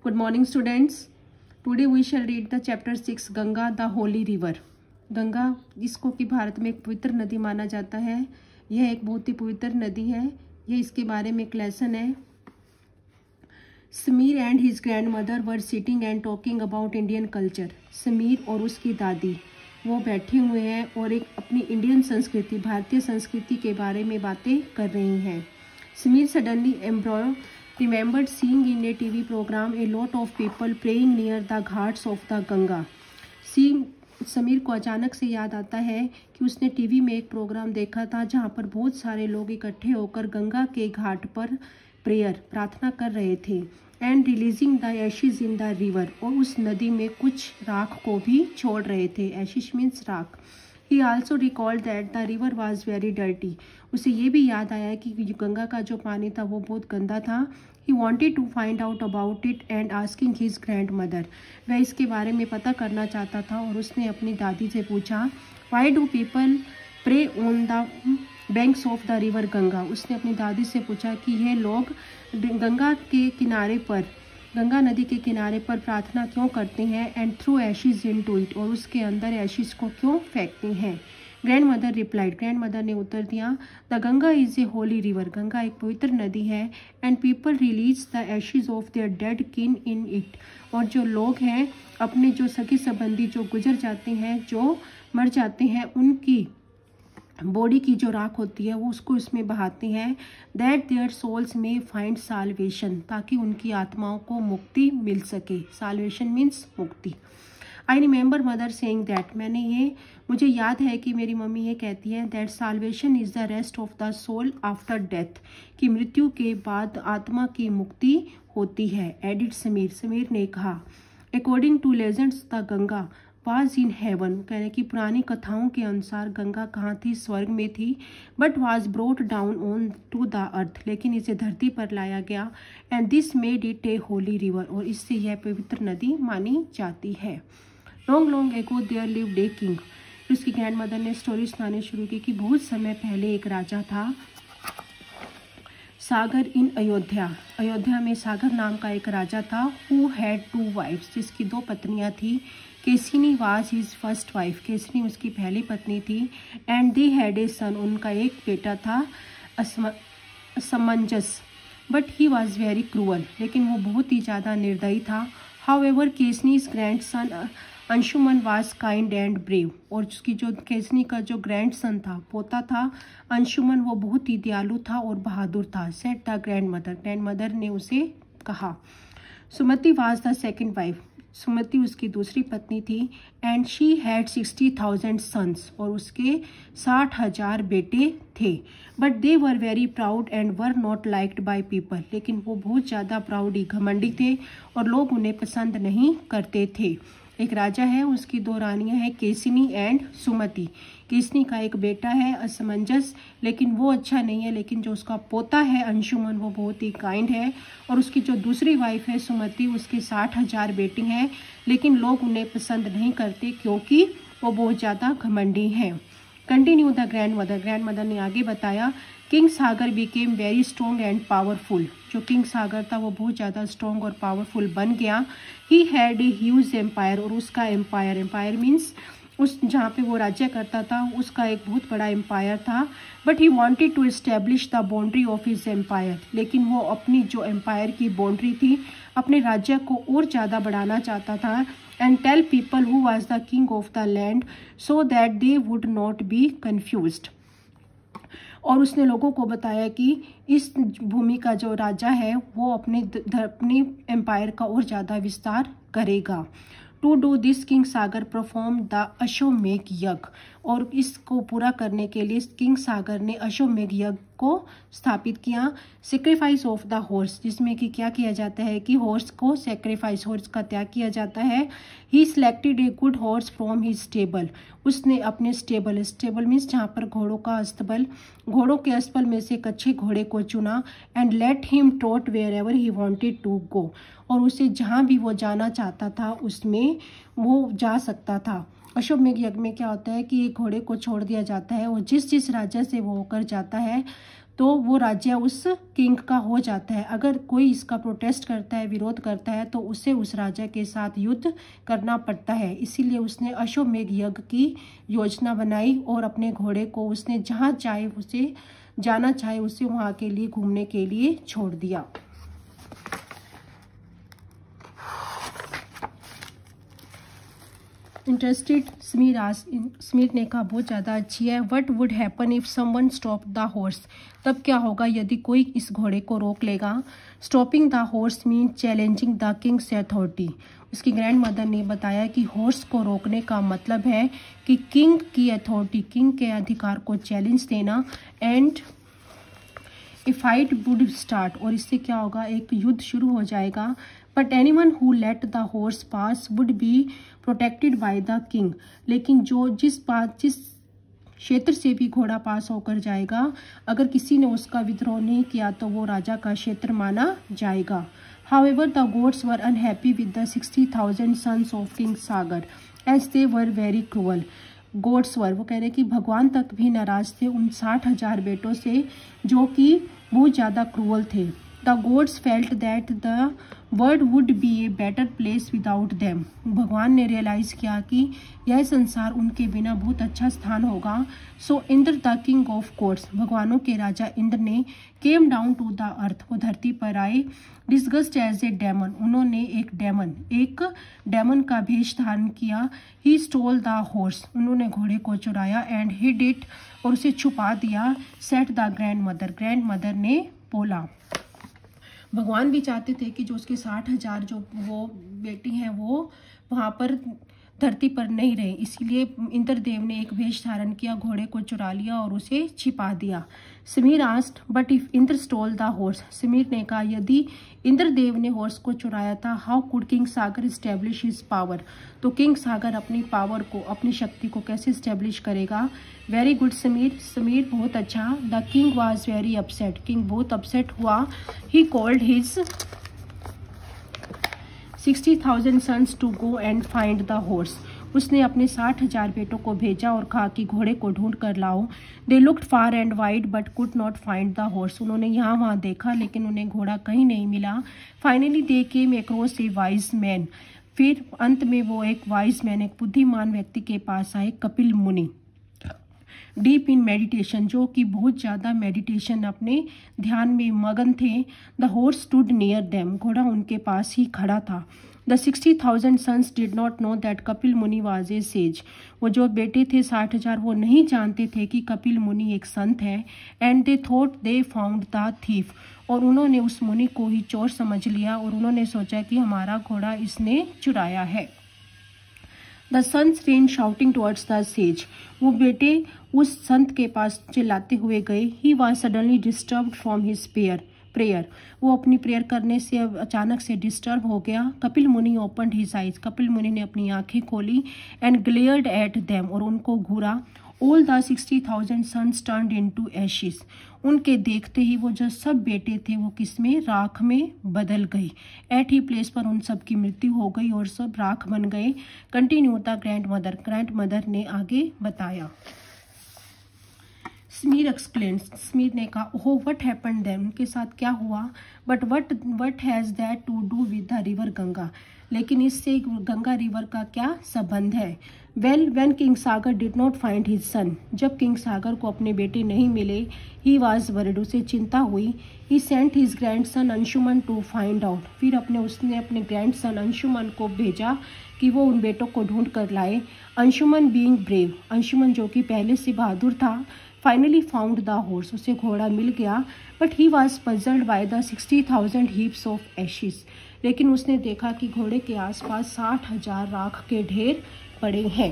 Good morning, students. Today we shall read the chapter 6 Ganga the Holi river. Ganga जिसको कि भारत में एक पवित्र नदी माना जाता है, यह एक बहुत ही पवित्र नदी है। यह इसके बारे में एक लेसन है। Sameer and his grand mother were sitting and talking about Indian culture. Sameer और उसकी दादी वो बैठे हुए हैं और एक अपनी इंडियन संस्कृति, भारतीय संस्कृति के बारे में बातें कर रही हैं। Sameer suddenly remembered seeing in a TV program a lot of people praying near the ghats of the Ganga. Sameer को अचानक से याद आता है कि उसने टीवी में एक प्रोग्राम देखा था जहां पर बहुत सारे लोग इकट्ठे होकर गंगा के घाट पर प्रार्थना कर रहे थे and releasing the Ashes in the river, और उस नदी में कुछ राख को भी छोड़ रहे थे। एशिश मीन्स राख। He also recalled that the river was very dirty. उसे ये भी याद आया कि गंगा का जो पानी था वो बहुत गंदा था। He wanted to find out about it and asking his grandmother. वह इसके बारे में पता करना चाहता था और उसने अपनी दादी से पूछा, Why do people pray on the banks of the river Ganga? उसने अपनी दादी से पूछा कि यह लोग गंगा नदी के किनारे पर प्रार्थना क्यों करते हैं and through ashes into it, और उसके अंदर एशिज को क्यों फेंकते हैं। Grand mother replied, grand mother ने उत्तर दिया, the Ganga is a holy river, Ganga एक पवित्र नदी है and people release the ashes of their dead kin in it, और जो लोग हैं अपने जो सगे संबंधी जो गुजर जाते हैं, जो मर जाते हैं, उनकी बॉडी की जो राख होती है वो उसको इसमें बहाते हैं। दैट देयर सोल्स में फाइंड साल्वेशन, ताकि उनकी आत्माओं को मुक्ति मिल सके। साल्वेशन मीन्स मुक्ति। I remember mother saying that, मुझे याद है कि मेरी मम्मी ये कहती है that salvation is the rest of the soul after death, कि मृत्यु के बाद आत्मा की मुक्ति होती है। एडिट समीर ने कहा, according to legends the Ganga was in heaven, कहने की पुरानी कथाओं के अनुसार गंगा कहाँ थी? स्वर्ग में थी। But was brought down onto the earth, लेकिन इसे धरती पर लाया गया। And this made it a holy river, और इससे यह पवित्र नदी मानी जाती है। Long ago there lived a king, उसकी ग्रैंड मदर ने स्टोरी सुनाने शुरू की कि बहुत समय पहले एक राजा था, सागर इन अयोध्या में सागर नाम का एक राजा था। हु हैड 2 वाइफ्स, जिसकी 2 पत्नियां थी। Cassini was his first wife, Cassini उसकी पहली पत्नी थी। एंड दे हैड ए सन, उनका एक बेटा था Asamanjas, but he was very cruel, लेकिन वो बहुत ही ज़्यादा निर्दयी था। However Keshini's grand son Anshuman was kind and brave, और उसकी जो केसनी का जो ग्रैंड सन था, पोता था अंशुमन, वो बहुत ही दयालु था और बहादुर था। सेट द ग्रैंड मदर ने उसे कहा। सुमति वाज द सेकेंड वाइफ, सुमति उसकी दूसरी पत्नी थी। एंड शी हैड 60,000 सन्स, और उसके 60,000 बेटे थे। But they were very proud and were not liked by people, लेकिन वो बहुत ज़्यादा प्राउडी घमंडी थे और लोग उन्हें पसंद नहीं करते थे। एक राजा है, उसकी 2 रानियां हैं, केसिनी एंड सुमति। केसनी का एक बेटा है असमंजस, लेकिन वो अच्छा नहीं है, लेकिन जो उसका पोता है अंशुमन, वो बहुत ही काइंड है। और उसकी जो दूसरी वाइफ है सुमति, उसके 60,000 बेटी हैं, लेकिन लोग उन्हें पसंद नहीं करते क्योंकि वो बहुत ज़्यादा घमंडी हैं। कंटिन्यू द ग्रैंड मदर ने आगे बताया, king Sagar became very strong and powerful, जो किंग सागर था वो बहुत ज़्यादा स्ट्रॉन्ग और पावरफुल बन गया। He had a huge empire, और उसका एम्पायर मीन्स उस जहाँ पे वो राज्य करता था उसका एक बहुत बड़ा एम्पायर था। But he wanted to establish the boundary of his empire, लेकिन वो अपनी जो एम्पायर की बाउंड्री थी, अपने राज्य को और ज़्यादा बढ़ाना चाहता था। And tell people who was the king of the land so that they would not be confused, और उसने लोगों को बताया कि इस भूमि का जो राजा है वो अपने एम्पायर का और ज़्यादा विस्तार करेगा। To do this king Sagar perform the Ashwamedha yajna, और इसको पूरा करने के लिए किंग सागर ने अश्वमेघ यज्ञ को स्थापित किया। सेक्रीफाइस ऑफ द हॉर्स, जिसमें कि क्या किया जाता है कि हॉर्स को सेक्रीफाइस, हॉर्स का त्याग किया जाता है। He selected a good horse from his stable, उसने अपने स्टेबल मीन्स जहाँ पर घोड़ों का अस्तबल, घोड़ों के अस्तबल में से एक अच्छे घोड़े को चुना। And let him trot wherever he wanted to go, और उसे जहाँ भी वो जाना चाहता था उसमें वो जा सकता था। अश्वमेघ यज्ञ में क्या होता है कि एक घोड़े को छोड़ दिया जाता है और जिस राज्य से वो होकर जाता है तो वो राज्य उस किंग का हो जाता है। अगर कोई इसका प्रोटेस्ट करता है, विरोध करता है, तो उसे उस राजा के साथ युद्ध करना पड़ता है। इसीलिए उसने अश्वमेध यज्ञ की योजना बनाई और अपने घोड़े को उसने जहाँ चाहे उसे जाना चाहे उसे वहाँ के लिए घूमने के लिए छोड़ दिया। इंटरेस्टेड समीर ने कहा बहुत ज़्यादा अच्छी है। What would happen if someone stop the horse, तब क्या होगा यदि कोई इस घोड़े को रोक लेगा। Stopping the horse mean challenging the Kings authority. उसकी ग्रैंड मदर ने बताया कि हॉर्स को रोकने का मतलब है कि किंग की अथॉरिटी, किंग के अधिकार को चैलेंज देना। And A fight would start, और इससे क्या होगा, एक युद्ध शुरू हो जाएगा। But anyone who let the horse pass would be protected by the king, लेकिन जिस क्षेत्र से भी घोड़ा पास होकर जाएगा, अगर किसी ने उसका विद्रोह नहीं किया तो वो राजा का क्षेत्र माना जाएगा। However, the gods were unhappy with the 60,000 sons of King Sagar as they were very cruel. Gods were, वो कह रहे कि भगवान तक भी नाराज थे उन 60,000 बेटों से जो कि बहुत ज़्यादा क्रूअल थे। The gods felt that the world would be a better place without them. भगवान ने रियलाइज़ किया कि यह संसार उनके बिना बहुत अच्छा स्थान होगा। So Indra the king of gods, भगवानों के राजा इंद्र ने came down to the earth, वो धरती पर आए। डिस्गस्ड एज ए डेमन, उन्होंने एक डेमन का भेष धारण किया। ही स्टोल द हॉर्स, उन्होंने घोड़े को चुराया। एंड ही डिड, और उसे छुपा दिया। सेट द ग्रैंड मदर ने बोला। भगवान भी चाहते थे कि जो उसके 60,000 जो वो बेटी हैं वो वहाँ पर धरती पर नहीं रहे, इसीलिए इंद्रदेव ने एक वेश धारण किया, घोड़े को चुरा लिया और उसे छिपा दिया। Sameer asked but if Indra stole the horse, Sameer ने कहा यदि इंद्रदेव ने हॉर्स को चुराया था, how could king Sagar establish his power, तो किंग सागर अपनी पावर को, अपनी शक्ति को कैसे इस्टेब्लिश करेगा। वेरी गुड समीर बहुत अच्छा। The king was very upset, king बहुत अपसेट हुआ। He called his 60,000 sons to go and find the horse, उसने अपने 60,000 बेटों को भेजा और कहा कि घोड़े को ढूंढ कर लाओ। They looked far and wide but could not find the horse, उन्होंने यहाँ वहाँ देखा लेकिन उन्हें घोड़ा कहीं नहीं मिला। Finally they came across A wise man, फिर अंत में वो एक वाइज मैन, एक बुद्धिमान व्यक्ति के पास आए, कपिल मुनि। डीप इन मेडिटेशन, जो कि बहुत ज़्यादा मेडिटेशन, अपने ध्यान में मगन थे। The horse stood near them, घोड़ा उनके पास ही खड़ा था। The 60,000 sons did not know that Kapil मुनि वाज ए सेज, वो जो बेटे थे 60,000 वो नहीं जानते थे कि कपिल मुनि एक संत है। And they thought they found the thief, और उन्होंने उस मुनि को ही चोर समझ लिया और उन्होंने सोचा कि हमारा घोड़ा इसने चुराया है। The sons ran shouting towards the sage, वो बेटे उस संत के पास चिल्लाते हुए गए। He was suddenly disturbed from his prayer, वो अपनी प्रेयर करने से अचानक से डिस्टर्ब हो गया। कपिल मुनि ओपनड हिज आइज, कपिल मुनि ने अपनी आंखें खोली। एंड ग्लेयर्ड एट देम, और उनको घूरा। All the 60,000 sons turned into ashes, उनके देखते ही वो जो सब बेटे थे वो किसमें, राख में बदल गए। एट ही प्लेस पर उन सब की मृत्यु हो गई और सब राख बन गए। कंटिन्यू द ग्रैंड मदर ने आगे बताया। समीर एक्सप्लेन, समीर ने कहा ओह व्हाट हैपेंड देन, उनके साथ क्या हुआ। But what has that to do with the river Ganga, लेकिन इससे गंगा रिवर का क्या संबंध है। Well when king Sagar did not find his son, जब किंग सागर को अपने बेटे नहीं मिले, ही वाज वरिड, उसे चिंता हुई। He sent his grandson Anshuman to find out, फिर उसने अपने ग्रैंडसन अंशुमन को भेजा कि वो उन बेटों को ढूंढ कर लाए। अंशुमन बीइंग ब्रेव, अंशुमन जो कि पहले से बहादुर था, फाइनली फाउंड द हॉर्स, उसे घोड़ा मिल गया। But he was puzzled by the 60,000 heaps of Ashes, लेकिन उसने देखा कि घोड़े के आसपास 60,000 राख के ढेर पड़े हैं।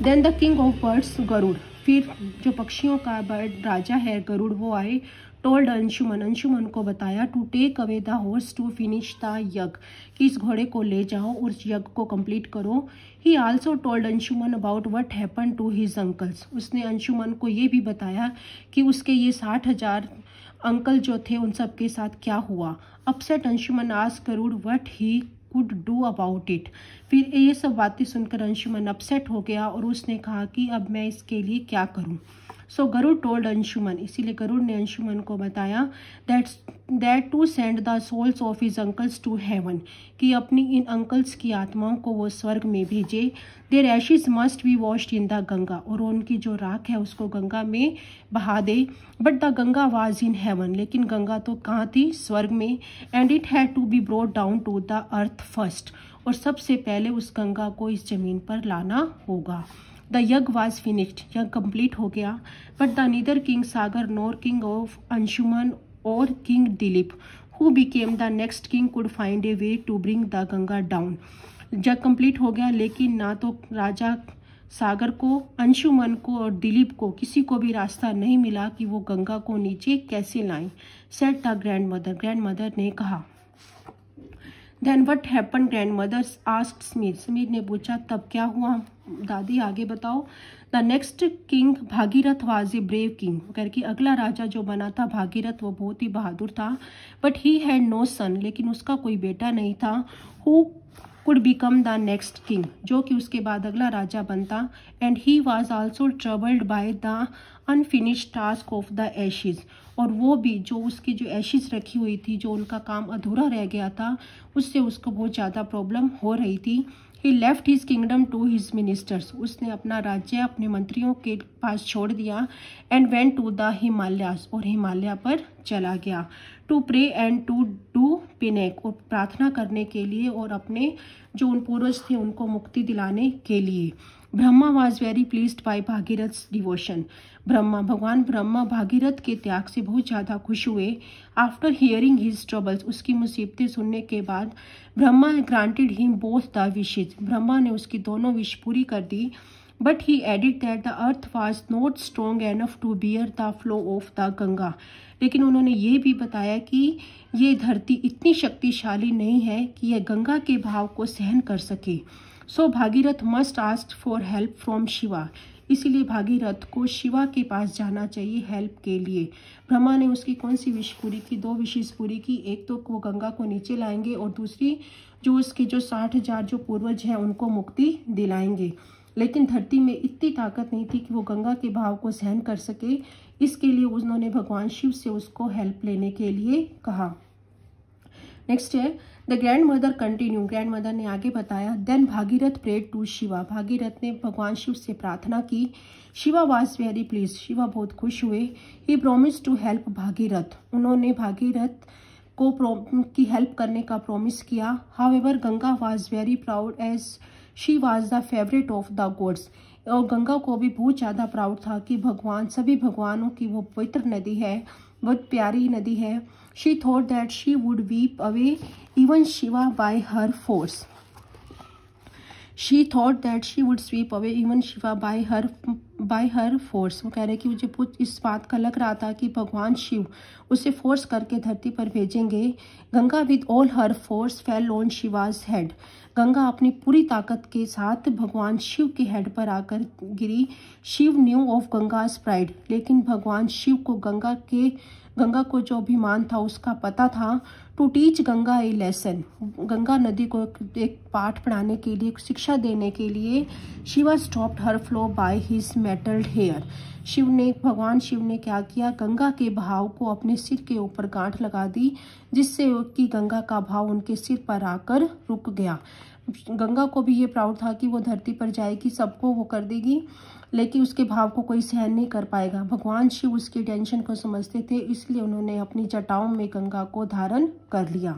Then the king of birds Garuda, फिर जो पक्षियों का बर्ड राजा है गरुड़, वो आए। टोल्ड अंशुमन को बताया to take away the horse to finish the yajna, कि इस घोड़े को ले जाओ और उस यज्ञ को कंप्लीट करो। He also told Anshuman about what happen to his uncles, उसने अंशुमन को ये भी बताया कि उसके ये 60,000 अंकल जो थे उन सब के साथ क्या हुआ। Upset Anshuman asked Garuda what he could do about it, फिर ये सब बातें सुनकर अंशुमन अपसेट हो गया और उसने कहा कि अब मैं इसके लिए क्या करूं। सो गरुड़ टोल्ड अंशुमन, इसीलिए गरुड़ ने अंशुमन को बताया that to send the souls of his uncles to heaven, कि अपनी इन अंकल्स की आत्माओं को वो स्वर्ग में भेजे। Their ashes must be washed in the Ganga, और उनकी जो राख है उसको गंगा में बहा दे। But the Ganga was in heaven, लेकिन गंगा तो कहाँ थी? स्वर्ग में। And it had to be brought down to the earth first, और सबसे पहले उस गंगा को इस जमीन पर लाना होगा। द यज्ञ वॉज फिनिश्ड, यज्ञ कंप्लीट हो गया। But the neither king Sagar nor king of Anshuman और king Dilip who became the next king could find a way to bring the Ganga down. यज्ञ कंप्लीट हो गया, लेकिन ना तो राजा सागर को, अंशुमन को और दिलीप को किसी को भी रास्ता नहीं मिला कि वो गंगा को नीचे कैसे लाएं। सेड द ग्रैंडमदर ने कहा। Then what happen grandmother asked Smith, Smith ने पूछा तब क्या हुआ दादी, आगे बताओ। The next king Bhagirath was a brave king, करके अगला राजा जो बना था भागीरथ वो बहुत ही बहादुर था। बट ही हैड नो सन, लेकिन उसका कोई बेटा नहीं था। Who could become the next king, जो कि उसके बाद अगला राजा बनता। And he was also troubled by the unfinished task of the Ashes, और वो भी जो उसकी जो एशेज रखी हुई थी, जो उनका काम अधूरा रह गया था, उससे उसको बहुत ज़्यादा प्रॉब्लम हो रही थी। He left his kingdom to his ministers, उसने अपना राज्य अपने मंत्रियों के पास छोड़ दिया। And went to the Himalayas, और हिमालय पर चला गया। To pray and to do penance, और प्रार्थना करने के लिए और अपने जो उन पूर्वज थे उनको मुक्ति दिलाने के लिए। Brahma was very pleased by Bhagirath's devotion, भगवान ब्रह्मा भागीरथ के त्याग से बहुत ज़्यादा खुश हुए। आफ्टर हियरिंग हिज ट्रबल्स, उसकी मुसीबतें सुनने के बाद Brahma granted him both the wishes, Brahma ने उसकी दोनों विश पूरी कर दी। But he added that the earth was not strong enough to bear the flow of the Ganga, लेकिन उन्होंने ये भी बताया कि ये धरती इतनी शक्तिशाली नहीं है कि यह गंगा के भाव को सहन कर सके। So Bhagirath must ask for help from Shiva, इसीलिए भागीरथ को शिवा के पास जाना चाहिए हेल्प के लिए। ब्रह्मा ने उसकी कौन सी विश पूरी की? 2 विशेष पूरी की, एक तो वो गंगा को नीचे लाएंगे और दूसरी जो उसके जो 60,000 जो पूर्वज हैं उनको मुक्ति दिलाएंगे। लेकिन धरती में इतनी ताकत नहीं थी कि वो गंगा के भाव को सहन कर सके, इसके लिए उन्होंने भगवान शिव से उसको हेल्प लेने के लिए कहा। नेक्स्ट है the grandmother continue, grand mother ने आगे बताया। Then Bhagirath prayed to Shiva, Bhagirath ने भगवान शिव से प्रार्थना की। Shiva was very pleased, Shiva बहुत खुश हुए। He promise to help Bhagirath, उन्होंने भागीरथ को की हेल्प करने का प्रॉमिस किया। However Ganga was very proud as she was the favourite of the gods, और गंगा को भी बहुत ज़्यादा प्राउड था कि भगवान सभी भगवानों की वो पवित्र नदी है, बहुत प्यारी नदी है। She thought that she would weep away even Shiva by her force, she thought that she would sweep away even Shiva by her force, वो कह रहे कि मुझे इस बात का लग रहा था कि भगवान शिव उसे फोर्स करके धरती पर भेजेंगे। Ganga with all her force fell on Shiva's head, Ganga अपनी पूरी ताकत के साथ भगवान शिव के हेड पर आकर गिरी। शिव न्यू ऑफ गंगाज प्राइड, लेकिन भगवान शिव को गंगा को जो अभिमान था उसका पता था। To teach Ganga a lesson, Ganga नदी को एक पाठ पढ़ाने के लिए, शिक्षा देने के लिए। Shiva stopped her flow by his matted hair, भगवान शिव ने क्या किया? गंगा के भाव को अपने सिर के ऊपर गांठ लगा दी, जिससे कि गंगा का भाव उनके सिर पर आकर रुक गया। गंगा को भी ये प्राउड था कि वो धरती पर जाएगी, सबको वो कर देगी, लेकिन उसके भाव को कोई सहन नहीं कर पाएगा। भगवान शिव उसकी टेंशन को समझते थे, इसलिए उन्होंने अपनी जटाओं में गंगा को धारण कर लिया।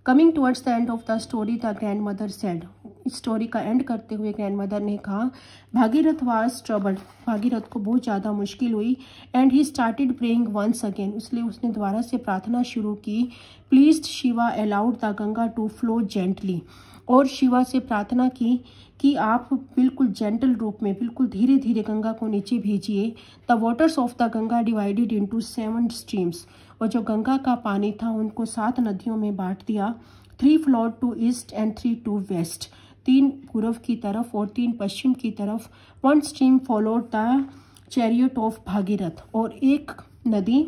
Coming towards the end of the story the grandmother said, इस स्टोरी का एंड करते हुए ग्रैंड मदर ने कहा भागीरथ वाज ट्रबल्ड, भागीरथ को बहुत ज़्यादा मुश्किल हुई। And he started praying once again, इसलिए उसने दोबारा से प्रार्थना शुरू की। Pleased Shiva allowed the Ganga to flow gently, और शिवा से प्रार्थना की कि आप बिल्कुल जेंटल रूप में, बिल्कुल धीरे धीरे गंगा को नीचे भेजिए। The waters of the Ganga divided into 7 streams, और जो गंगा का पानी था उनको 7 नदियों में बांट दिया। 3 flowed to east and 3 to west, 3 पूर्व की तरफ और 3 पश्चिम की तरफ। 1 stream followed the chariot of Bhagirath, और एक नदी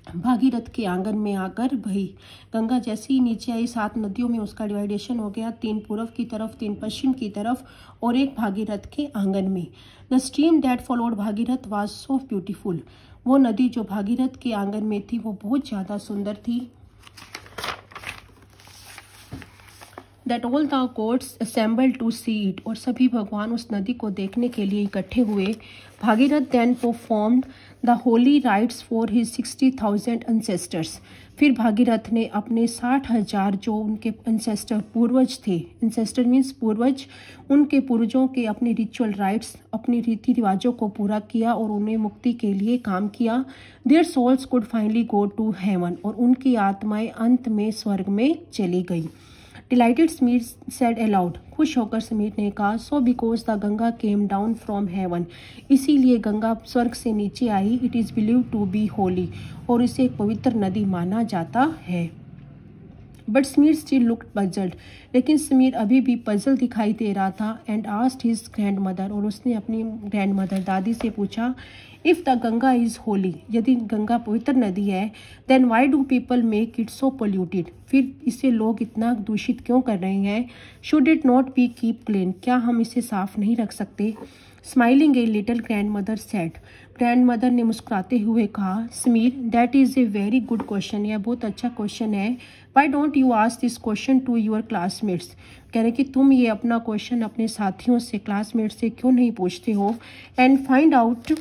भागीरथ के आंगन में आकर बही। गंगा जैसे ही नीचे आई 7 नदियों में उसका डिवाइडेशन हो गया, 3 पूर्व की तरफ, 3 पश्चिम की तरफ और 1 भागीरथ के आंगन में। The stream that followed Bhagirath was so beautiful. वो नदी जो भागीरथ के आंगन में थी वो बहुत ज़्यादा सुंदर थी। That all the gods assembled to see it. और सभी भगवान उस नदी को देखने के लिए इकट्ठे हुए। Bhagirath then performed the holy rites for his 60,000 ancestors. फिर भागीरथ ने अपने 60,000 जो उनके एंसेस्टर पूर्वज थे, एंसेस्टर मीन्स पूर्वज, उनके पूर्वजों के अपने रिचुअल राइट्स, अपनी रीति रिवाजों को पूरा किया और उन्हें मुक्ति के लिए काम किया। There souls could finally go to heaven. और उनकी आत्माएं अंत में स्वर्ग में चली गई। Delighted Sameer said aloud. खुश होकर समीर ने कहा, so because the Ganga came down from heaven. इसीलिए गंगा स्वर्ग से नीचे आई। It is believed to be holy. और इसे एक पवित्र नदी माना जाता है। But Sameer still looked puzzled. लेकिन समीर अभी भी पजल दिखाई दे रहा था। And asked his grandmother. और उसने अपनी ग्रैंड मदर दादी से पूछा, if the Ganga is holy, यदि गंगा पवित्र नदी है, then why do people make it so polluted. फिर इसे लोग इतना दूषित क्यों कर रहे हैं। Should it not be keep clean, क्या हम इसे साफ नहीं रख सकते। Smiling a little grandmother said. Grand mother ने मुस्कुराते हुए कहा, Sameer that is a very good question. यह बहुत अच्छा क्वेश्चन है। Why don't you ask this question to your classmates. कह रहे कि तुम ये अपना क्वेश्चन अपने साथियों से, क्लासमेट्स से क्यों नहीं पूछते हो। एंड फाइंड आउट,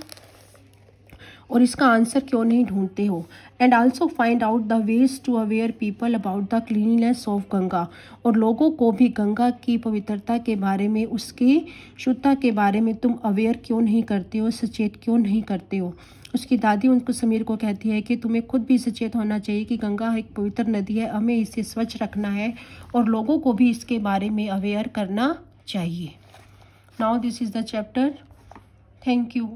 और इसका आंसर क्यों नहीं ढूंढते हो। And also find out the ways to aware people about the cleanliness of Ganga. और लोगों को भी गंगा की पवित्रता के बारे में, उसकी शुद्धता के बारे में तुम अवेयर क्यों नहीं करते हो, सचेत क्यों नहीं करते हो। उसकी दादी उनको समीर को कहती है कि तुम्हें खुद भी सचेत होना चाहिए कि गंगा एक पवित्र नदी है, हमें इसे स्वच्छ रखना है और लोगों को भी इसके बारे में अवेयर करना चाहिए। Now this is the chapter. Thank you.